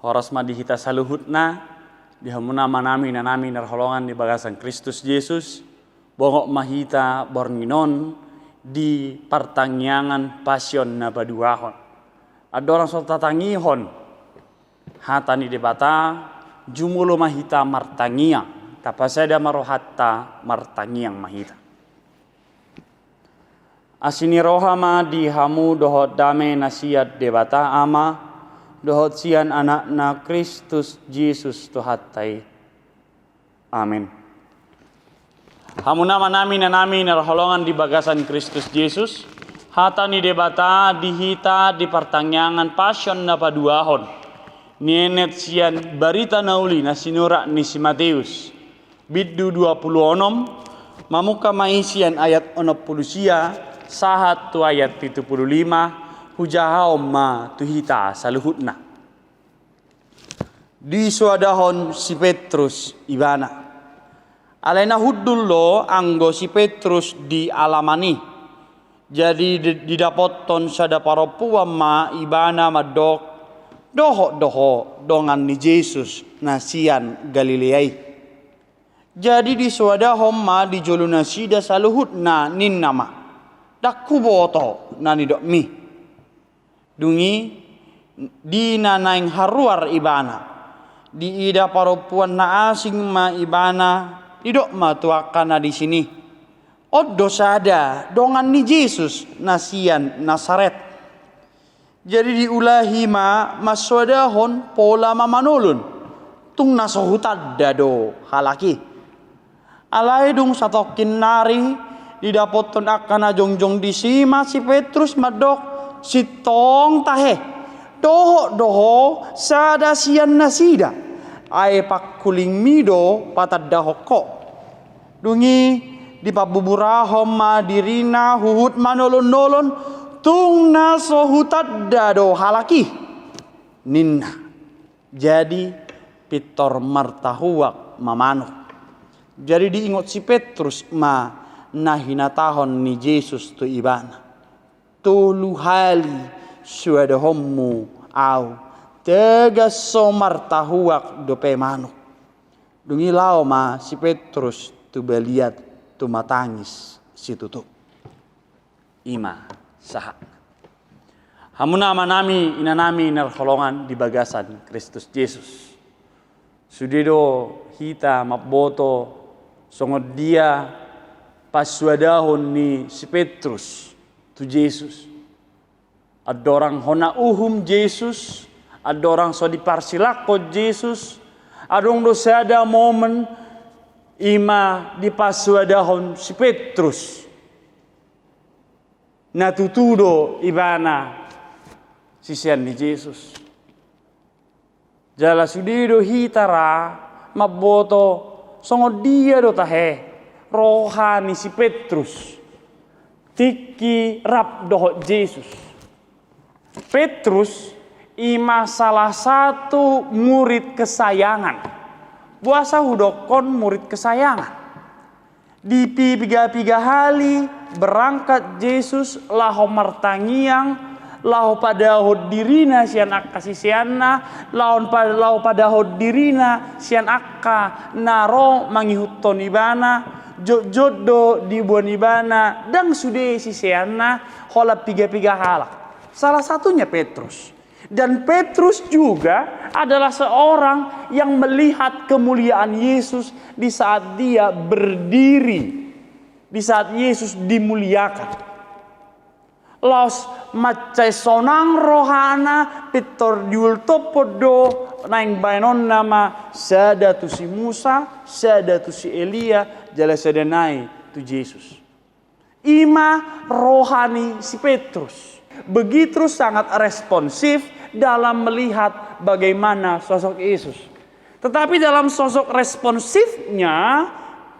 Horas madihita saluhutna dihamuna manami nanami narholongan di bagasan Kristus Yesus bongok mahita borninon di pertangyangan pasion na baduahon. Ada orang sota tangihon hatani debata jumulo mahita martangiang tapasada marohatta martangiang mahita. Asini rohama di hamu dohot dame nasiat debata ama dohot sian anak na Kristus Yesus tuhatai. Amin. Hamu nama nami narholongan di bagasan Kristus Yesus. Hata ni debata dihita di pertangyangan pasion na paduahon. Nienet sian barita nauli na sinura ni si Mateus. Biddu 26 mamuka maisian ayat 60 sahat tu ayat 75 hujahau ma tuhita saluhutna. Di suadahon si Petrus ibana. Alena hudullo anggo si Petrus di alamani. Jadi didapoton sada paropuam ma ibana madok doho dongan ni Yesus nasian Galileai. Jadi di suadahon ma di joluna sida saluhutna nin nama. Dakuboto nani dok mi. Dungi di nanaing haruar ibana. Di ida paropuan na asing ma ibana. Idok ma tuakana di sini. Oddo sada dongan ni Yesus nasian Nasaret. Jadi diulahi ma maswadahon pola mamanulun. Tung nasohutad dado halaki. Alai dung satokin nari didapoton akan jongjong di sima si Petrus madok si tong tahe doho sada sian nasida ai pakuling mido patad dahoko dungi di pabuburahom madirina huhut manolon-nolon tung nasohutad dado halaki ninna jadi pitor martahuak mamano jadi diingot si Petrus ma na hinatahon ni Yesus tu ibana. Tulu hali suadahommu au tegas somar tahuak dope mano. Dungi lao ma si Petrus tu beliat tu matangis si tutup. Ima sahak. Hamuna manami inanami narholongan di bagasan Kristus Yesus. Sudido hita maboto songod dia paswadahon ni si Petrus tu Yesus. Ada orang hona uhum Yesus, ada orang so diparsilako Yesus, ada orang dosa ada momen ima di paswadahon si Petrus. Natutudo ibana sisian ni Yesus. Jala sudido hitara maboto songo dia do tahe. Rohani si Petrus tiki rap dohot Yesus. Petrus ima salah satu murid kesayangan. Buasa hudokon murid kesayangan. Di piga hali berangkat Yesus laho martangiang laho padahod dirina sian akka sisianna laho padahod dirina sian akka naro mangihuton ibana jodoh di buan ibana dan sudah sisianna holap piga halak. Salah satunya Petrus. Dan Petrus juga adalah seorang yang melihat kemuliaan Yesus di saat dia berdiri, di saat Yesus dimuliakan. Los macai sonang rohana pitor diul topodo naing bainon nama sadatu si Musa, sadatu si Elia, jala sadanai tu Yesus. Ima rohani si Petrus begitu sangat responsif dalam melihat bagaimana sosok Yesus. Tetapi dalam sosok responsifnya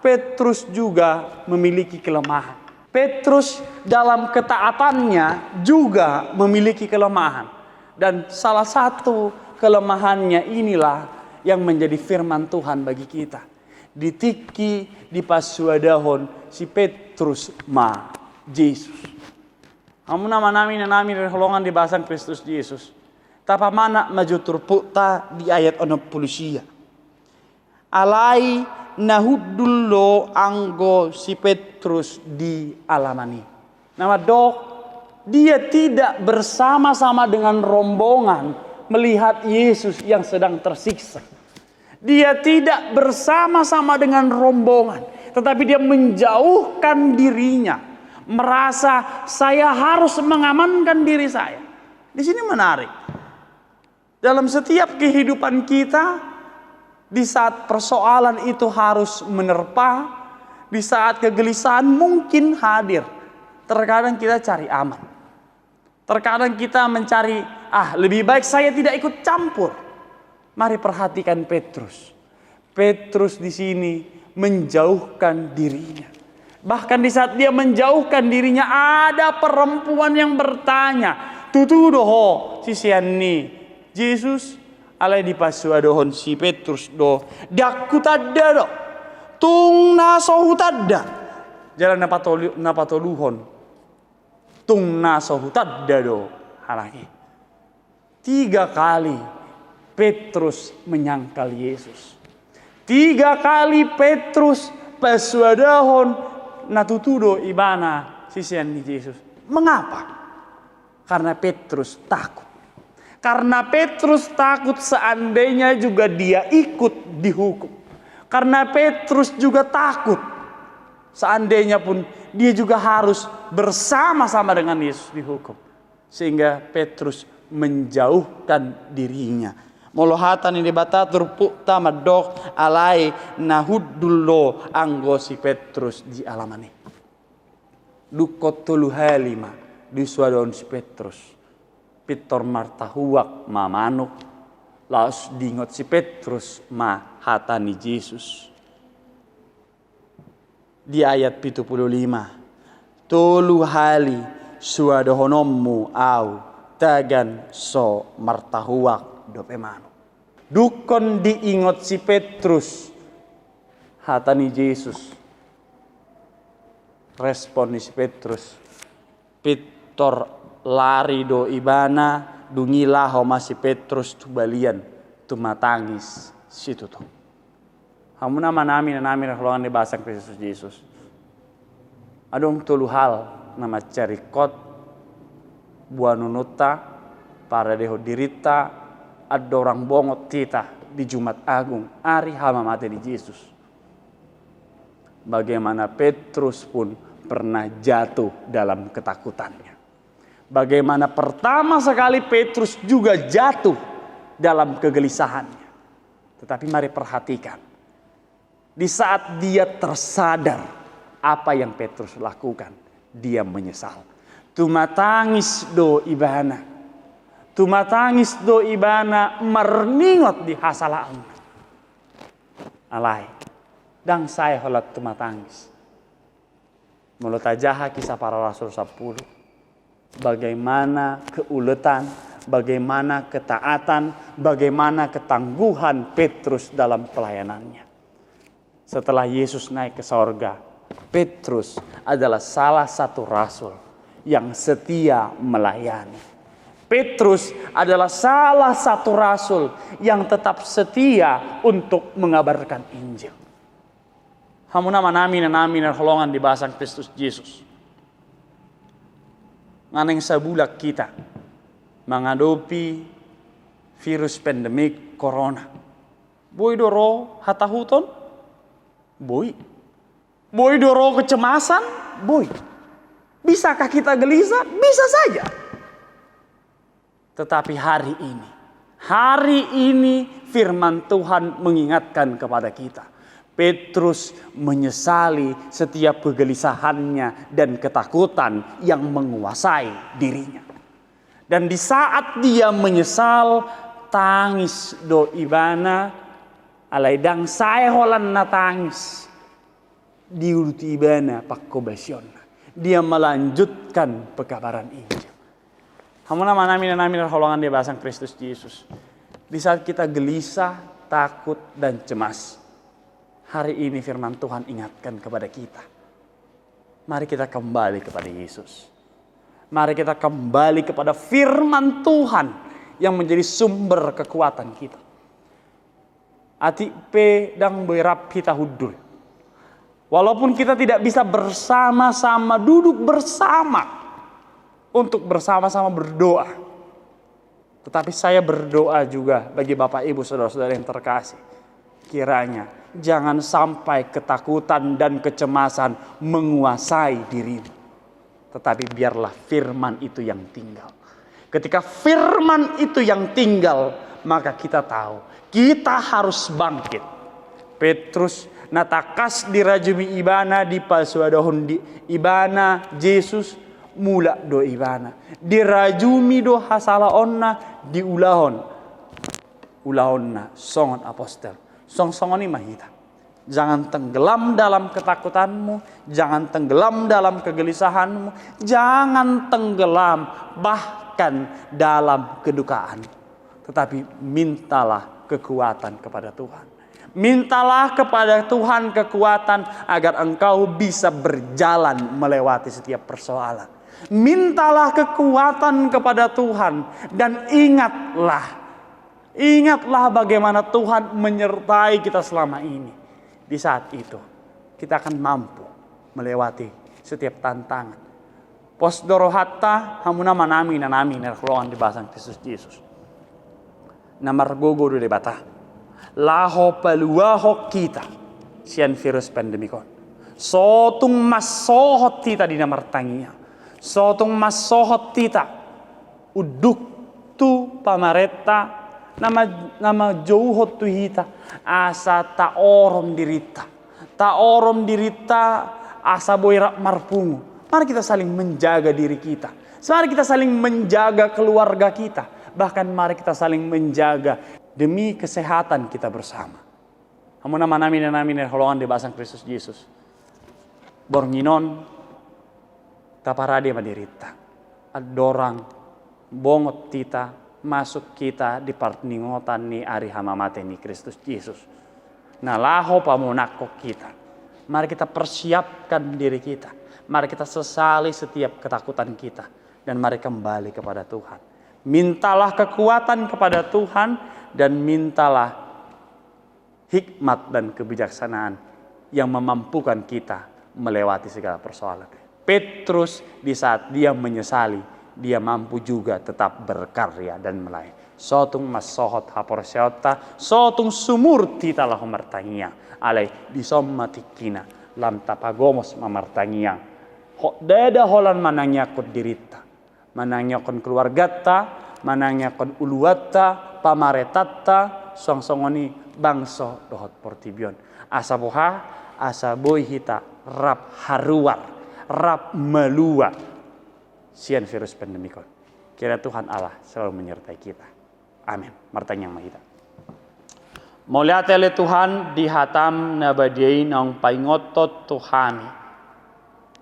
Petrus juga memiliki kelemahan. Petrus dalam ketaatannya juga memiliki kelemahan. Dan salah satu kelemahannya inilah yang menjadi firman Tuhan bagi kita. Ditiki di paswadahon si Petrus ma Yesus. Kamu nama nami dari holongan di bahasan Kristus Yesus. Tapa mana maju turputa di ayat 60. Alai nahudullo anggo si Petrus di alamani. Nama dok, dia tidak bersama-sama dengan rombongan melihat Yesus yang sedang tersiksa. Dia tidak bersama-sama dengan rombongan, tetapi dia menjauhkan dirinya, merasa saya harus mengamankan diri saya. Di sini menarik. Dalam setiap kehidupan kita, di saat persoalan itu harus menerpa, di saat kegelisahan mungkin hadir, terkadang kita cari aman. Terkadang kita mencari, lebih baik saya tidak ikut campur. Mari perhatikan Petrus. Petrus di sini menjauhkan dirinya. Bahkan di saat dia menjauhkan dirinya, ada perempuan yang bertanya, tutudoho si siani Yesus alai di pasuadohon si Petrus do dakku tadda do tung nasohu tadda jalan napatoluhon tung nasohu tadda do halaki. 3 kali Petrus menyangkal Yesus. 3 kali Petrus pasuadahon natutudo ibana sisian di Yesus. Mengapa? Karena Petrus takut. Karena Petrus takut seandainya juga dia ikut dihukum. Karena Petrus juga takut seandainya pun dia juga harus bersama-sama dengan Yesus dihukum. Sehingga Petrus menjauhkan dirinya. Molohatan ini bata turpu tamadok alai nahudullo anggo si Petrus di alamani. Dukot tulu halima di suadon si Petrus. Pitor martahuak ma manuk. Laos dingot si Petrus ma hatani Yesus. Di ayat 75. Tulu hali suadohonommu au tagan so martahuak dope manu. Dukon diingot si Petrus hatani Yesus. Respon si Petrus, Pitor lari do ibana dungilah homa si Petrus tu balian tu matangis situ tu. Hamuna manami nanami rahlongan di bahasa Kristus Yesus. Adong tulu hal nama carikot buanunuta para deho dirita ada orang bongot kita di Jumat Agung hari hama mati di Yesus. Bagaimana Petrus pun pernah jatuh dalam ketakutannya. Bagaimana pertama sekali Petrus juga jatuh dalam kegelisahannya. Tetapi mari perhatikan. Di saat dia tersadar apa yang Petrus lakukan, dia menyesal. Tumatangis do ibana. Tumatangis do ibana merningot di hasalaan. Alai. Dan saya holat tumatangis. Mulut ajaha kisah para rasul 10. Bagaimana keuletan, bagaimana ketaatan, bagaimana ketangguhan Petrus dalam pelayanannya. Setelah Yesus naik ke sorga, Petrus adalah salah satu rasul yang setia melayani. Petrus adalah salah satu rasul yang tetap setia untuk mengabarkan Injil. Hamuna manami na holongan di bahasa Kristus Yesus. Nganeng sabulak kita menghadapi virus pandemik corona. Boy doro hatahuton? Boy. Boy doro kecemasan? Boy. Bisakah kita gelisah? Bisa saja. Tetapi hari ini firman Tuhan mengingatkan kepada kita. Petrus menyesali setiap kegelisahannya dan ketakutan yang menguasai dirinya. Dan di saat dia menyesal, tangis do ibana, alaidang saya holan na tangis. Diuruti ibana pakkobasion. Dia melanjutkan pekabaran Injil. Hamuna manami holongan di bahasa Kristus Yesus. Di saat kita gelisah, takut dan cemas, hari ini firman Tuhan ingatkan kepada kita. Mari kita kembali kepada Yesus. Mari kita kembali kepada firman Tuhan yang menjadi sumber kekuatan kita. Ati pedang berap kita hudul. Walaupun kita tidak bisa bersama-sama duduk bersama untuk bersama-sama berdoa. Tetapi saya berdoa juga bagi Bapak Ibu Saudara-saudara yang terkasih. Kiranya jangan sampai ketakutan dan kecemasan menguasai dirimu. Tetapi biarlah firman itu yang tinggal. Ketika firman itu yang tinggal, maka kita tahu kita harus bangkit. Petrus natakas dirajumi ibana di pasuadahon di ibana Yesus mula do ibana. Dirajumi do hasala onna di ulahonna songon apostel. Song-songoni mahita. Jangan tenggelam dalam ketakutanmu, jangan tenggelam dalam kegelisahanmu, jangan tenggelam bahkan dalam kedukaan. Tetapi mintalah kekuatan kepada Tuhan. Mintalah kepada Tuhan kekuatan agar engkau bisa berjalan melewati setiap persoalan. Mintalah kekuatan kepada Tuhan dan ingatlah bagaimana Tuhan menyertai kita selama ini. Di saat itu, kita akan mampu melewati setiap tantangan. Posdoro hatta hamuna manami nanami nerkuloan di basang Kristus Yesus. Namar gogo do debata. Laho paluaho kita sian virus pandemikon. Sotung masohot kita di namar tangia. Sotung masohot kita uduk tu pamareta nama jauhot tu hita asa ta orom dirita asa boirak marpungu. Mari kita saling menjaga diri kita, mari kita saling menjaga keluarga kita, bahkan mari kita saling menjaga demi kesehatan kita bersama. Hamuna manami holongan di basang Kristus Yesus bornginon taparade madirita adorang bongot kita masuk kita di parningotan ni ari hamamate ni Kristus Yesus. Nah laho pamonako kita. Mari kita persiapkan diri kita. Mari kita sesali setiap ketakutan kita. Dan mari kembali kepada Tuhan. Mintalah kekuatan kepada Tuhan. Dan mintalah hikmat dan kebijaksanaan yang memampukan kita melewati segala persoalan. Petrus di saat dia menyesali, dia mampu juga tetap berkarya dan melayani. Sotung masohot haporseota, sotung sumur tita lah martangia, alai disomatikina, lam tapagomos mamartangia. Hok dada holan manangyakot dirita, manangyakon keluargata, manangyakon uluwata, pamaretata, song-songoni bangso dohot portibion. Asabuha, asaboy hita, rap haruar, rap melua. Sian virus pandemikon. Kira Tuhan Allah selalu menyertai kita. Amin. Martanya yang mahita. Mulia tele Tuhan di hatam nabadiai nang paingotot Tuhan.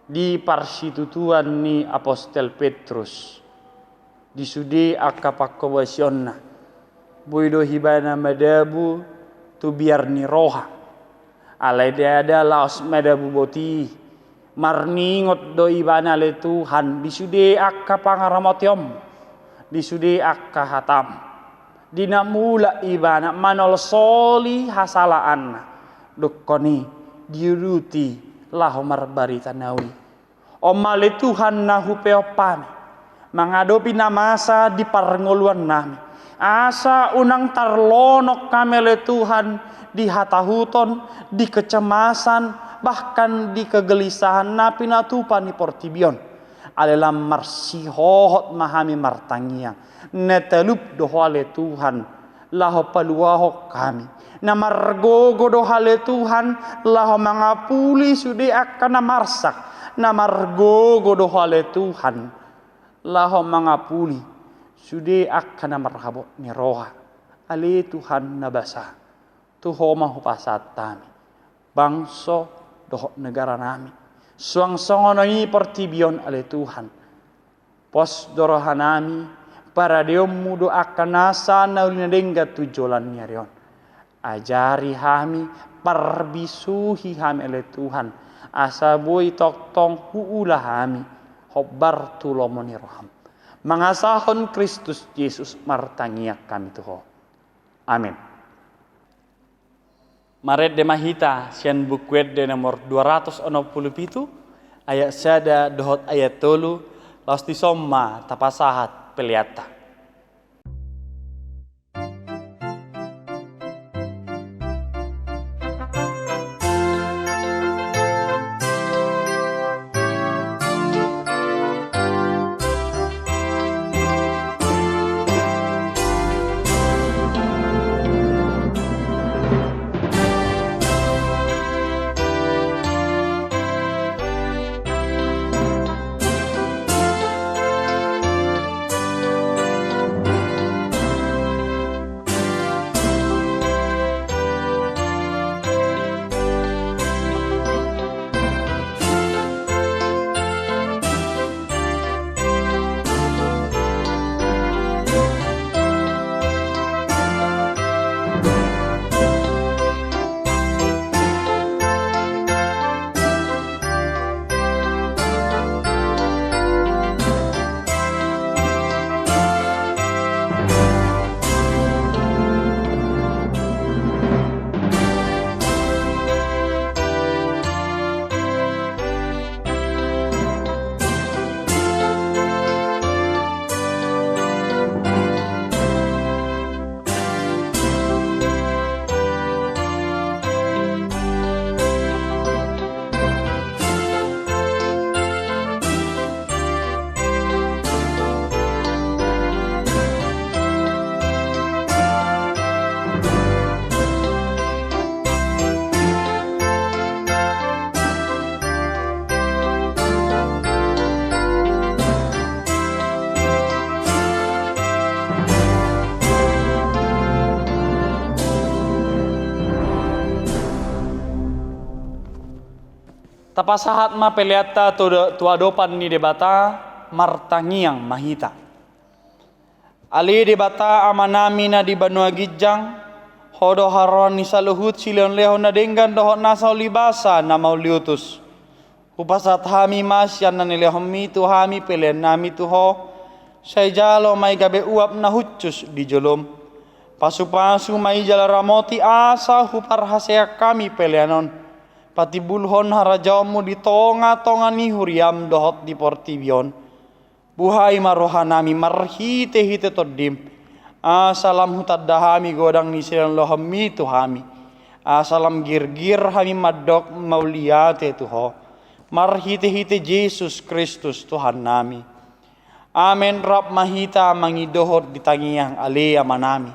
Di parsitutuan ni Apostel Petrus. Di sudi akapakobasionna. Boido hibana madabu tu biar ni roha. Alai dia ada laos madabu boti. Marningot do ibana le Tuhan disude akka pangaramotiom disude akka hatam dinamula ibana manol soli hasalaan dokoni diuruti lahomar barita nawi omale Tuhan nahu peopami mengadopi namasa di parngoluan nami asa unang tarlonok kami le Tuhan di hatahuton di kecemasan bahkan di kegelisahan napi natupan ni portibion alelam marsihohot mahami martangia netelup dohale Tuhan laho paluaho kami namargogo dohale Tuhan laho mangapuli sude akan namarsak namargogo dohale Tuhan laho mangapuli sude akan namarhabot ni roha ale Tuhan nabasa tuho mahupasat tami bangso dohok negara nami suang-songonoi portibion ale Tuhan pos dorohanami para diomu doakan nasa naulinadengga tujolan nyarion ajari hami parbisuhi hami ale Tuhan asabui tok tong huula hami hobbar tulomoni roham Mangasahon Kristus Yesus martangiak kami Tuhan. Amin. Maret de mahita sian bukuet de nomor 267 ayat sada dohot ayat tolu laos disomma tapasahat peliata. Tapasahat ma peliata tuadopan ni debata martangiang mahita. Ali debata amanami na di Banua Gijang hodo haron ni saluhut silion lehon na denggan dohot nasa libasa na mauliutus. Upasat hami masyan na nilehon mi tu hami pelian nami tuho say jalo may gabe uap na hutsus di jolom. Pasu-pasu may jalaramoti asa huparhaseak kami pelianon. Pati bulhon harajamu di tonga-tonga ni huriam dohot di portibion. Buhay marohanami marhite-hite todim. Asalam hutad dahami godang ni silang lohami tuhami. Asalam gir-gir hami madok mauliate tuho. Marhite-hite Jesus Kristus Tuhan nami. Amen rap mahita mangidohot di tangiyang alea manami.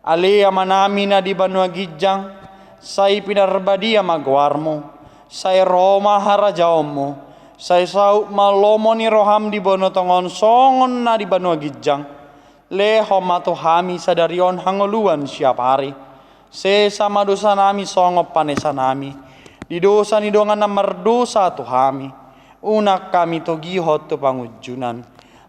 Alea manami na di Banua Gijang. Say pinarbadia magwarmo, say Roma harajawmo, say saut malomo ni roham di bonotongon songon na di Banua Gijang, leho matohami sadarion hangoluan siap hari, se sama dosa nami songop panesa nami, di dosa ni dongan na merdosa tuhami, unak kami togihot tu pangujunan,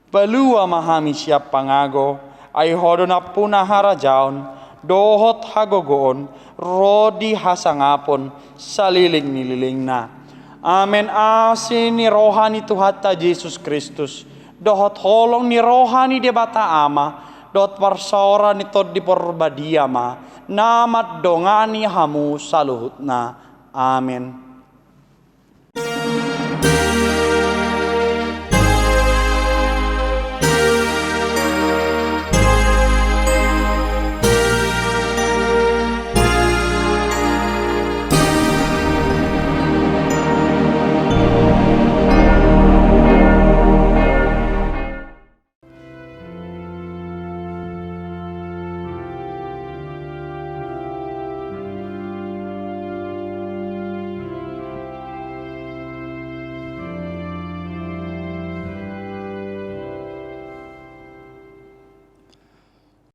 balua mahami siap pangago, ay hodo na punah harajaon, dohot hagogoon, rodi hasangapon, saliling nililing na. Amen asin ni rohani Tuhata Jesus Kristus, dohot holong ni rohani debata ama, dohot parsora ni tod di porbadiama, namat dongani hamu saluhut na. Amen.